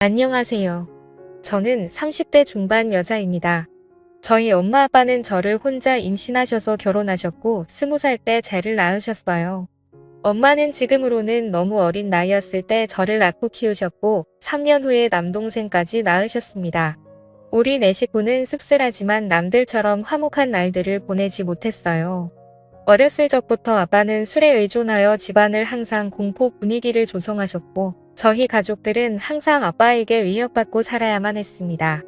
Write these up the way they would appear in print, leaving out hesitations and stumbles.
안녕하세요. 저는 30대 중반 여자입니다. 저희 엄마 아빠는 저를 혼자 임신하셔서 결혼하셨고 20살 때 쟤를 낳으셨어요. 엄마는 지금으로는 너무 어린 나이였을 때 저를 낳고 키우셨고 3년 후에 남동생까지 낳으셨습니다. 우리 네 식구는 씁쓸하지만 남들처럼 화목한 날들을 보내지 못했어요. 어렸을 적부터 아빠는 술에 의존하여 집안을 항상 공포 분위기를 조성하셨고 저희 가족들은 항상 아빠에게 위협받고 살아야만 했습니다.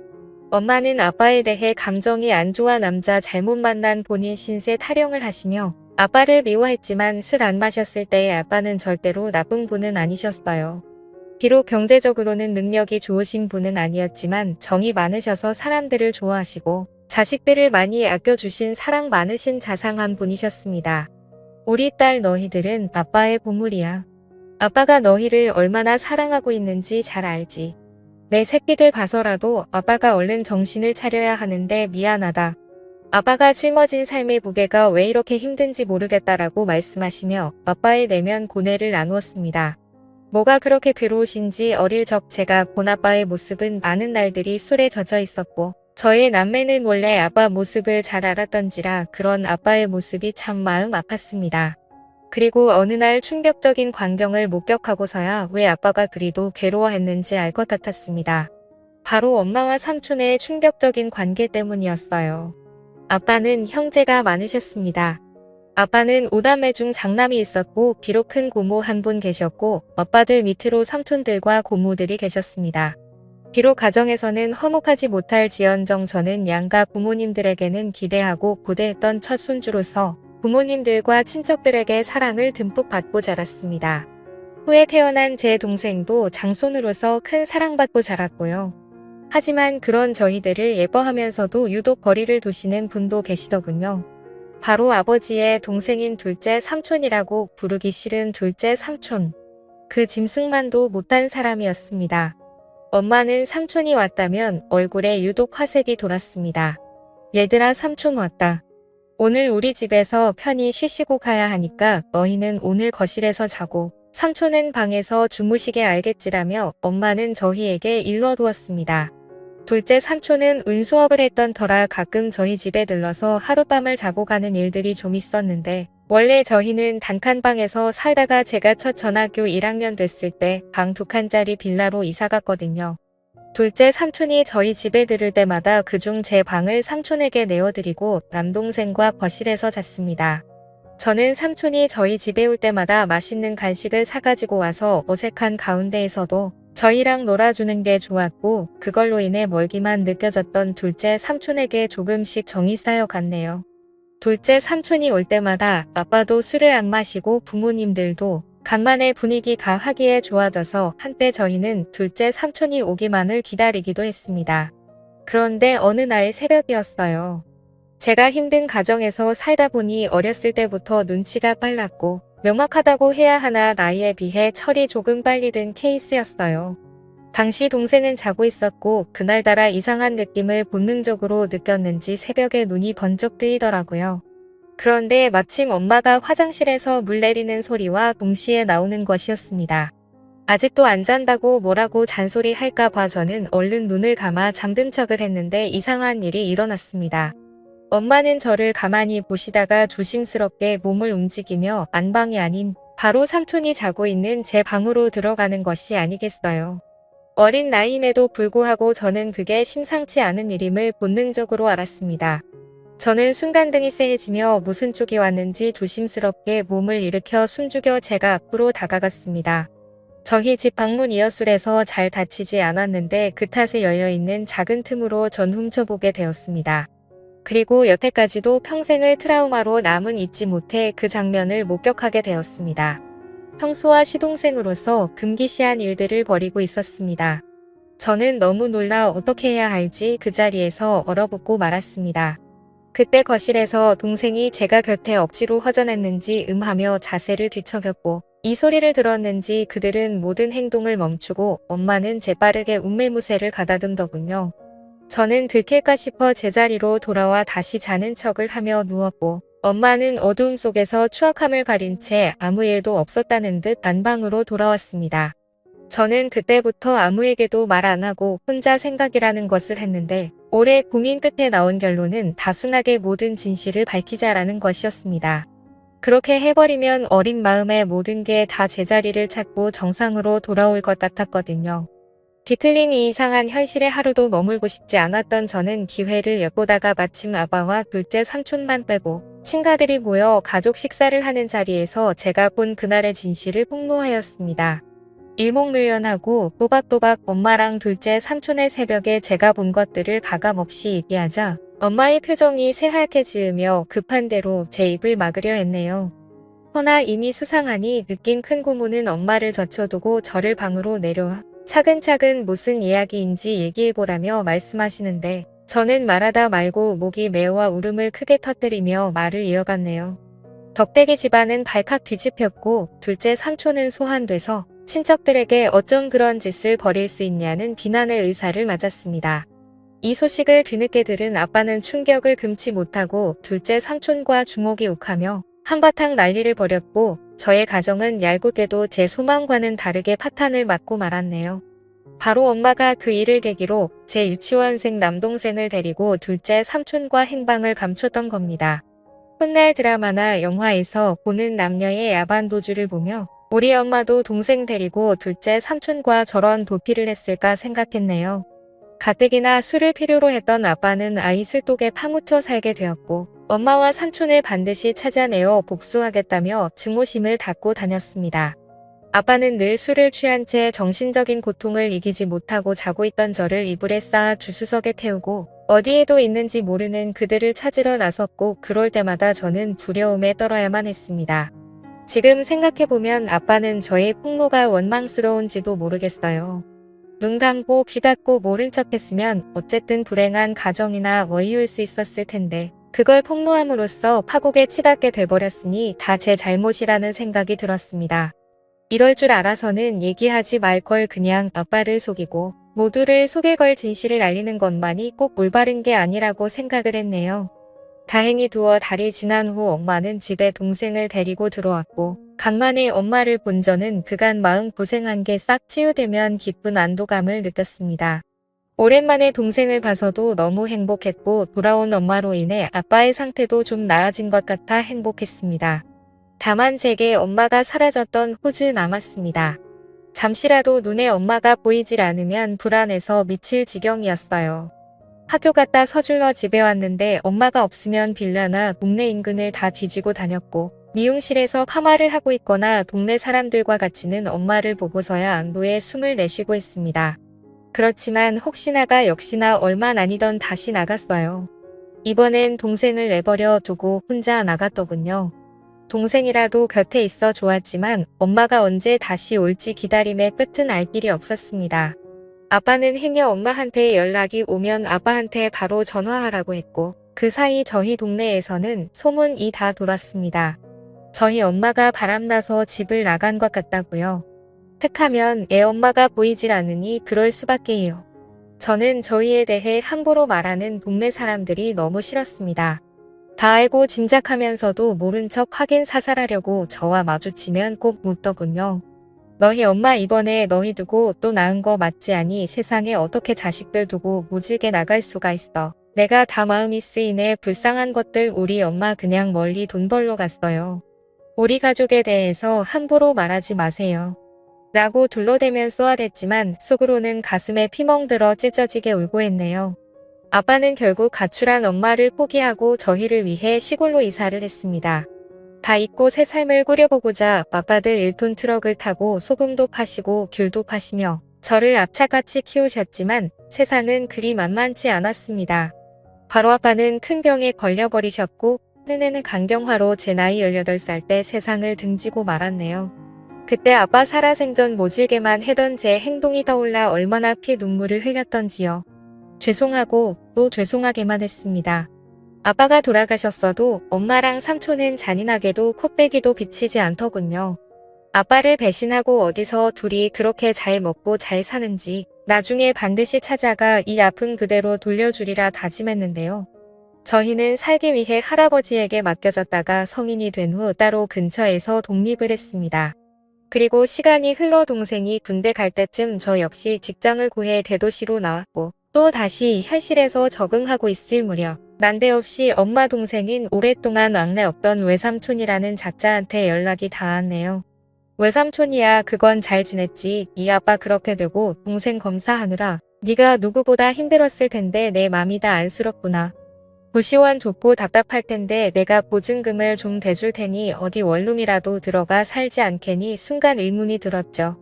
엄마는 아빠에 대해 감정이 안 좋아 남자 잘못 만난 본인 신세 타령을 하시며 아빠를 미워했지만 술 안 마셨을 때의 아빠는 절대로 나쁜 분은 아니셨어요. 비록 경제적으로는 능력이 좋으신 분은 아니었지만 정이 많으셔서 사람들을 좋아하시고 자식들을 많이 아껴주신 사랑 많으신 자상한 분이셨습니다. 우리 딸 너희들은 아빠의 보물이야. 아빠가 너희를 얼마나 사랑하고 있는지 잘 알지. 내 새끼들 봐서라도 아빠가 얼른 정신을 차려야 하는데 미안하다. 아빠가 짊어진 삶의 무게가 왜 이렇게 힘든지 모르겠다라고 말씀하시며 아빠의 내면 고뇌를 나누었습니다. 뭐가 그렇게 괴로우신지 어릴 적 제가 본 아빠의 모습은 많은 날들이 술에 젖어 있었고 저의 남매는 원래 아빠 모습을 잘 알았던지라 그런 아빠의 모습이 참 마음 아팠습니다. 그리고 어느 날 충격적인 광경을 목격하고서야 왜 아빠가 그리도 괴로워했는지 알 것 같았습니다. 바로 엄마와 삼촌의 충격적인 관계 때문이었어요. 아빠는 형제가 많으셨습니다. 아빠는 5남매 중 장남이 있었고 비록 큰 고모 한 분 계셨고 아빠들 밑으로 삼촌들과 고모들이 계셨습니다. 비록 가정에서는 화목하지 못할 지언정 저는 양가 부모님들에게는 기대하고 고대했던 첫 손주로서 부모님들과 친척들에게 사랑을 듬뿍 받고 자랐습니다. 후에 태어난 제 동생도 장손으로서 큰 사랑받고 자랐고요. 하지만 그런 저희들을 예뻐하면서도 유독 거리를 두시는 분도 계시더군요. 바로 아버지의 동생인 둘째 삼촌이라고 부르기 싫은 둘째 삼촌. 그 짐승만도 못한 사람이었습니다. 엄마는 삼촌이 왔다면 얼굴에 유독 화색이 돌았습니다. 얘들아 삼촌 왔다. 오늘 우리 집에서 편히 쉬시고 가야 하니까 너희는 오늘 거실에서 자고 삼촌은 방에서 주무시게 알겠지라며 엄마는 저희에게 일러두었습니다. 둘째 삼촌은 운수업을 했던 터라 가끔 저희 집에 들러서 하룻밤을 자고 가는 일들이 좀 있었는데 원래 저희는 단칸방에서 살다가 제가 첫 전학교 1학년 됐을 때 방 2칸짜리 빌라로 이사갔거든요. 둘째 삼촌이 저희 집에 들을 때마다 그중 제 방을 삼촌에게 내어드리고 남동생과 거실에서 잤습니다. 저는 삼촌이 저희 집에 올 때마다 맛있는 간식을 사가지고 와서 어색한 가운데에서도 저희랑 놀아주는 게 좋았고 그걸로 인해 멀기만 느껴졌던 둘째 삼촌에게 조금씩 정이 쌓여갔네요. 둘째 삼촌이 올 때마다 아빠도 술을 안 마시고 부모님들도 간만에 분위기가 하기에 좋아져서 한때 저희는 둘째 삼촌이 오기만을 기다리기도 했습니다. 그런데 어느 날 새벽이었어요. 제가 힘든 가정에서 살다 보니 어렸을 때부터 눈치가 빨랐고 명확하다고 해야 하나 나이에 비해 철이 조금 빨리 든 케이스였어요. 당시 동생은 자고 있었고 그날따라 이상한 느낌을 본능적으로 느꼈는지 새벽에 눈이 번쩍 뜨이더라고요. 그런데 마침 엄마가 화장실에서 물 내리는 소리와 동시에 나오는 것이었습니다. 아직도 안 잔다고 뭐라고 잔소리 할까 봐 저는 얼른 눈을 감아 잠든 척을 했는데 이상한 일이 일어났습니다. 엄마는 저를 가만히 보시다가 조심스럽게 몸을 움직이며 안방이 아닌 바로 삼촌이 자고 있는 제 방으로 들어가는 것이 아니겠어요. 어린 나이임에도 불구하고 저는 그게 심상치 않은 일임을 본능적으로 알았습니다. 저는 순간등이 쎄해지며 무슨 쪽이 왔는지 조심스럽게 몸을 일으켜 숨죽여 제가 앞으로 다가갔습니다. 저희 집 방문 이어술에서 잘 닫히지 않았는데 그 탓에 열려있는 작은 틈으로 전 훔쳐보게 되었습니다. 그리고 여태까지도 평생을 트라우마로 남은 잊지 못해 그 장면을 목격하게 되었습니다. 형수와 시동생으로서 금기시한 일들을 벌이고 있었습니다. 저는 너무 놀라 어떻게 해야 할지 그 자리에서 얼어붙고 말았습니다. 그때 거실에서 동생이 제가 곁에 억지로 허전했는지 하며 자세를 뒤척였고 이 소리를 들었는지 그들은 모든 행동을 멈추고 엄마는 재빠르게 운매무새를 가다듬더군요. 저는 들킬까 싶어 제자리로 돌아와 다시 자는 척을 하며 누웠고 엄마는 어두움 속에서 추악함을 가린 채 아무 일도 없었다는 듯 안방으로 돌아왔습니다. 저는 그때부터 아무에게도 말 안 하고 혼자 생각이라는 것을 했는데 오래 고민 끝에 나온 결론은 단순하게 모든 진실을 밝히자라는 것이었습니다. 그렇게 해버리면 어린 마음에 모든 게 다 제자리를 찾고 정상으로 돌아올 것 같았거든요. 뒤틀린 이 이상한 현실에 하루도 머물고 싶지 않았던 저는 기회를 엿보다가 마침 아빠와 둘째 삼촌만 빼고 친가들이 모여 가족 식사를 하는 자리에서 제가 본 그날의 진실을 폭로하였습니다. 일목묘연하고 또박또박 엄마랑 둘째 삼촌의 새벽에 제가 본 것들을 가감없이 얘기하자 엄마의 표정이 새하얗게 지으며 급한 대로 제 입을 막으려 했네요. 허나 이미 수상하니 느낀 큰 고모는 엄마를 젖혀두고 저를 방으로 내려와 차근차근 무슨 이야기인지 얘기해보라며 말씀하시는데 저는 말하다 말고 목이 메어와 울음을 크게 터뜨리며 말을 이어갔네요. 덕대기 집안은 발칵 뒤집혔고 둘째 삼촌은 소환돼서 친척들에게 어쩜 그런 짓을 벌일 수 있냐는 비난의 의사를 맞았습니다. 이 소식을 뒤늦게 들은 아빠는 충격을 금치 못하고 둘째 삼촌과 주먹이 욱하며 한바탕 난리를 벌였고 저의 가정은 얄궂게도 제 소망과는 다르게 파탄을 맞고 말았네요. 바로 엄마가 그 일을 계기로 제 유치원생 남동생을 데리고 둘째 삼촌과 행방을 감췄던 겁니다. 훗날 드라마나 영화에서 보는 남녀의 야반 도주를 보며 우리 엄마도 동생 데리고 둘째 삼촌과 저런 도피를 했을까 생각했네요. 가뜩이나 술을 필요로 했던 아빠는 아이 술독에 파묻혀 살게 되었고 엄마와 삼촌을 반드시 찾아내어 복수하겠다며 증오심을 닫고 다녔습니다. 아빠는 늘 술을 취한 채 정신적인 고통을 이기지 못하고 자고 있던 저를 이불에 쌓아 주수석에 태우고 어디에도 있는지 모르는 그들을 찾으러 나섰고 그럴 때마다 저는 두려움에 떨어야만 했습니다. 지금 생각해보면 아빠는 저의 폭로가 원망스러운지도 모르겠어요. 눈 감고 귀 닫고 모른 척했으면 어쨌든 불행한 가정이나 워이올 수 있었을 텐데 그걸 폭로함으로써 파국에 치닫게 돼버렸으니 다 제 잘못이라는 생각이 들었습니다. 이럴 줄 알아서는 얘기하지 말 걸 그냥 아빠를 속이고 모두를 속일 걸 진실을 알리는 것만이 꼭 올바른 게 아니라고 생각을 했네요. 다행히 두어 달이 지난 후 엄마는 집에 동생을 데리고 들어왔고 간만에 엄마를 본 저는 그간 마음 고생한 게 싹 치유되면 기쁜 안도감을 느꼈습니다. 오랜만에 동생을 봐서도 너무 행복했고 돌아온 엄마로 인해 아빠의 상태도 좀 나아진 것 같아 행복했습니다. 다만 제게 엄마가 사라졌던 후즈 남았습니다. 잠시라도 눈에 엄마가 보이질 않으면 불안해서 미칠 지경이었어요. 학교 갔다 서둘러 집에 왔는데 엄마가 없으면 빌라나 동네 인근을 다 뒤지고 다녔고 미용실에서 파마를 하고 있거나 동네 사람들과 같이는 엄마를 보고서야 안도의 숨을 내쉬고 있습니다. 그렇지만 혹시나가 역시나 얼마 아니던 다시 나갔어요. 이번엔 동생을 내버려 두고 혼자 나갔더군요. 동생이라도 곁에 있어 좋았지만 엄마가 언제 다시 올지 기다림의 끝은 알 길이 없었습니다. 아빠는 행여 엄마한테 연락이 오면 아빠한테 바로 전화하라고 했고 그 사이 저희 동네에서는 소문이 다 돌았습니다. 저희 엄마가 바람나서 집을 나간 것 같다고요. 툭하면 애 엄마가 보이질 않으니 그럴 수밖에 해요. 저는 저희에 대해 함부로 말하는 동네 사람들이 너무 싫었습니다. 다 알고 짐작하면서도 모른 척 확인 사살하려고 저와 마주치면 꼭 묻더군요. 너희 엄마 이번에 너희 두고 또 낳은 거 맞지 않니? 세상에 어떻게 자식들 두고 모질게 나갈 수가 있어. 내가 다 마음이 쓰이네. 불쌍한 것들 우리 엄마 그냥 멀리 돈 벌러 갔어요. 우리 가족에 대해서 함부로 말하지 마세요. 라고 둘러대면 쏘아댔지만 속으로는 가슴에 피멍들어 찢어지게 울고 했네요. 아빠는 결국 가출한 엄마를 포기하고 저희를 위해 시골로 이사를 했습니다. 다 잊고 새 삶을 꾸려보고자 아빠들 1톤 트럭을 타고 소금도 파시고 귤도 파시며 저를 악착같이 키우셨지만 세상은 그리 만만치 않았습니다. 바로 아빠는 큰 병에 걸려버리셨고 내내는 간경화로 제 나이 18살 때 세상을 등지고 말았네요. 그때 아빠 살아생전 모질게만 해던 제 행동이 떠올라 얼마나 피 눈물을 흘렸던지요. 죄송하고 또 죄송하게만 했습니다. 아빠가 돌아가셨어도 엄마랑 삼촌은 잔인하게도 코빼기도 비치지 않더군요. 아빠를 배신하고 어디서 둘이 그렇게 잘 먹고 잘 사는지 나중에 반드시 찾아가 이 아픔 그대로 돌려주리라 다짐했는데요. 저희는 살기 위해 할아버지에게 맡겨졌다가 성인이 된 후 따로 근처에서 독립을 했습니다. 그리고 시간이 흘러 동생이 군대 갈 때쯤 저 역시 직장을 구해 대도시로 나왔고 또 다시 현실에서 적응하고 있을 무렵 난데없이 엄마 동생인 오랫동안 왕래 없던 외삼촌이라는 작자한테 연락이 닿았네요. 외삼촌이야 그건 잘 지냈지. 네 아빠 그렇게 되고 동생 검사하느라 네가 누구보다 힘들었을 텐데 내 맘이 다 안쓰럽구나. 고시원 좁고 답답할 텐데 내가 보증금을 좀 대줄 테니 어디 원룸이라도 들어가 살지 않겠니? 순간 의문이 들었죠.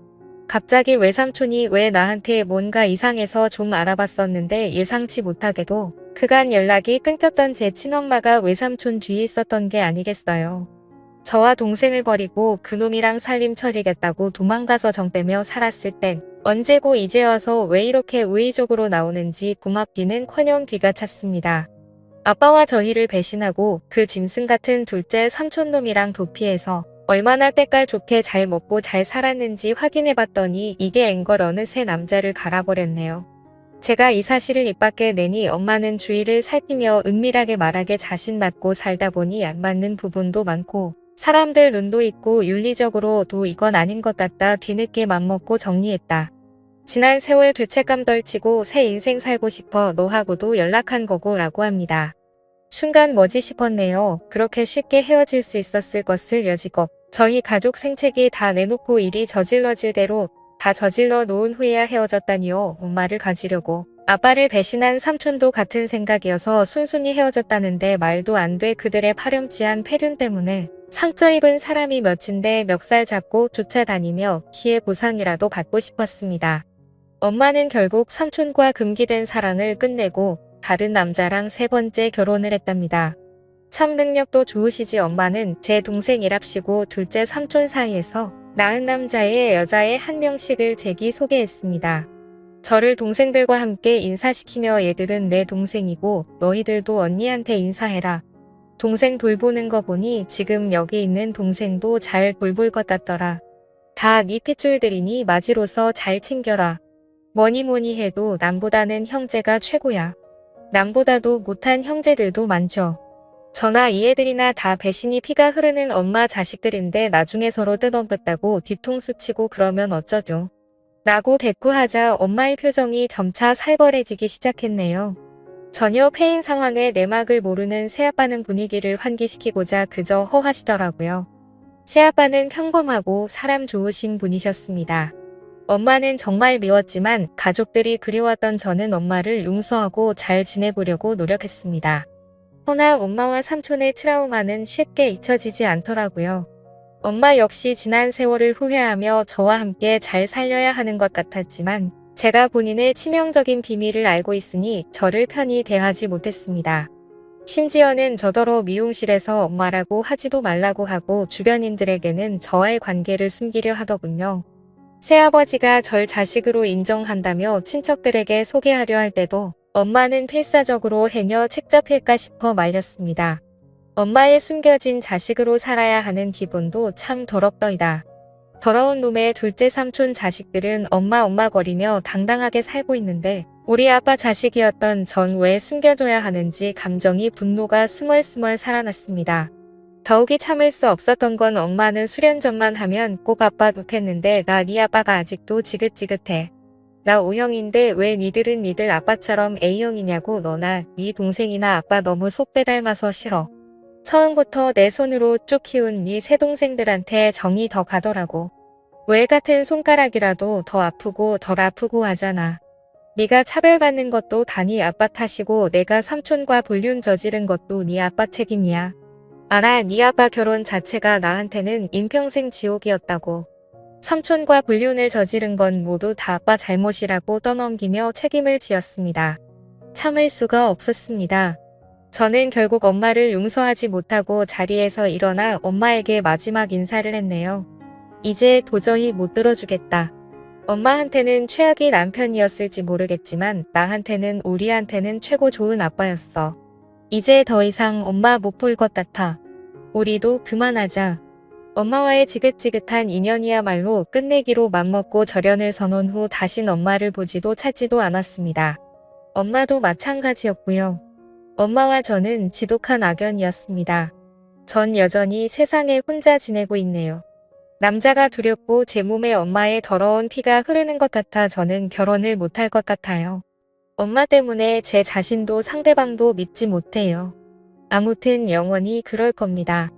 갑자기 외삼촌이 왜 나한테 뭔가 이상해서 좀 알아봤었는데 예상치 못하게도 그간 연락이 끊겼던 제 친엄마가 외삼촌 뒤에 있었던 게 아니겠어요. 저와 동생을 버리고 그놈이랑 살림 차리겠다고 도망가서 정 빼며 살았을 땐 언제고 이제 와서 왜 이렇게 우의적으로 나오는지 고맙기는커녕 귀가 찼습니다. 아빠와 저희를 배신하고 그 짐승 같은 둘째 삼촌놈이랑 도피해서 얼마나 때깔 좋게 잘 먹고 잘 살았는지 확인해봤더니 이게 앵걸 어느새 남자를 갈아버렸네요. 제가 이 사실을 입 밖에 내니 엄마는 주위를 살피며 은밀하게 말하게 자신 맞고 살다 보니 안 맞는 부분도 많고 사람들 눈도 있고 윤리적으로도 이건 아닌 것 같다 뒤늦게 맘먹고 정리했다. 지난 세월 죄책감 덜치고 새 인생 살고 싶어 너하고도 연락한 거고 라고 합니다. 순간 뭐지 싶었네요. 그렇게 쉽게 헤어질 수 있었을 것을 여지껏 저희 가족 생채기 다 내놓고 일이 저질러질 대로 다 저질러 놓은 후에야 헤어졌다니요. 엄마를 가지려고. 아빠를 배신한 삼촌도 같은 생각이어서 순순히 헤어졌다는데 말도 안 돼. 그들의 파렴치한 폐륜 때문에 상처 입은 사람이 몇인데 멱살 잡고 쫓아다니며 피해 보상이라도 받고 싶었습니다. 엄마는 결국 삼촌과 금기된 사랑을 끝내고 다른 남자랑 세 번째 결혼을 했답니다. 참 능력도 좋으시지. 엄마는 제 동생이랍시고 둘째 삼촌 사이에서 낳은 남자의 여자의 한 명씩을 제기 소개했습니다. 저를 동생들과 함께 인사시키며 얘들은 내 동생이고 너희들도 언니한테 인사해라. 동생 돌보는 거 보니 지금 여기 있는 동생도 잘 돌볼 것 같더라. 다 네 핏줄들이니 맞이로서 잘 챙겨라. 뭐니 해도 남보다는 형제가 최고야. 남보다도 못한 형제들도 많죠. 저나 이 애들이나 다 배신이 피가 흐르는 엄마 자식들인데 나중에 서로 뜯어봤다고 뒤통수 치고 그러면 어쩌죠. 라고 대꾸하자 엄마의 표정이 점차 살벌해지기 시작했네요. 전혀 패인 상황에 내막을 모르는 새아빠는 분위기를 환기시키고자 그저 허하시더라고요. 새아빠는 평범하고 사람 좋으신 분이셨습니다. 엄마는 정말 미웠지만 가족들이 그리웠던 저는 엄마를 용서하고 잘 지내보려고 노력했습니다. 허나 엄마와 삼촌의 트라우마는 쉽게 잊혀지지 않더라고요. 엄마 역시 지난 세월을 후회하며 저와 함께 잘 살려야 하는 것 같았지만 제가 본인의 치명적인 비밀을 알고 있으니 저를 편히 대하지 못했습니다. 심지어는 저더러 미용실에서 엄마라고 하지도 말라고 하고 주변인들에게는 저와의 관계를 숨기려 하더군요. 새아버지가 절 자식으로 인정한다며 친척들에게 소개하려 할 때도 엄마는 필사적으로 해녀 책잡힐까 싶어 말렸습니다. 엄마의 숨겨진 자식으로 살아야 하는 기분도 참 더럽더이다. 더러운 놈의 둘째 삼촌 자식들은 엄마 거리며 당당하게 살고 있는데 우리 아빠 자식이었던 전 왜 숨겨줘야 하는지 감정이 분노가 스멀스멀 살아났습니다. 더욱이 참을 수 없었던 건 엄마는 수련전만 하면 꼭 아빠 욕했는데 나 네 아빠가 아직도 지긋지긋해. 나 O형인데 왜 니들은 니들 아빠처럼 A형이냐고. 너나 네 동생이나 아빠 너무 속 빼닮아서 싫어. 처음부터 내 손으로 쭉 키운 네 새 동생들한테 정이 더 가더라고. 왜 같은 손가락이라도 더 아프고 덜 아프고 하잖아. 네가 차별받는 것도 다 네 아빠 탓이고 내가 삼촌과 불륜 저지른 것도 네 아빠 책임이야. 알아. 네 아빠 결혼 자체가 나한테는 인평생 지옥이었다고. 삼촌과 불륜을 저지른 건 모두 다 아빠 잘못이라고 떠넘기며 책임을 지었습니다. 참을 수가 없었습니다. 저는 결국 엄마를 용서하지 못하고 자리에서 일어나 엄마에게 마지막 인사를 했네요. 이제 도저히 못 들어주겠다. 엄마한테는 최악의 남편이었을지 모르겠지만 나한테는 우리한테는 최고 좋은 아빠였어. 이제 더 이상 엄마 못 볼 것 같아. 우리도 그만하자. 엄마와의 지긋지긋한 인연이야말로 끝내기로 맘먹고 절연을 서놓은 후 다신 엄마를 보지도 찾지도 않았습니다. 엄마도 마찬가지였고요. 엄마와 저는 지독한 악연이었습니다. 전 여전히 세상에 혼자 지내고 있네요. 남자가 두렵고 제 몸에 엄마의 더러운 피가 흐르는 것 같아 저는 결혼을 못할 것 같아요. 엄마 때문에 제 자신도 상대방도 믿지 못해요. 아무튼 영원히 그럴 겁니다.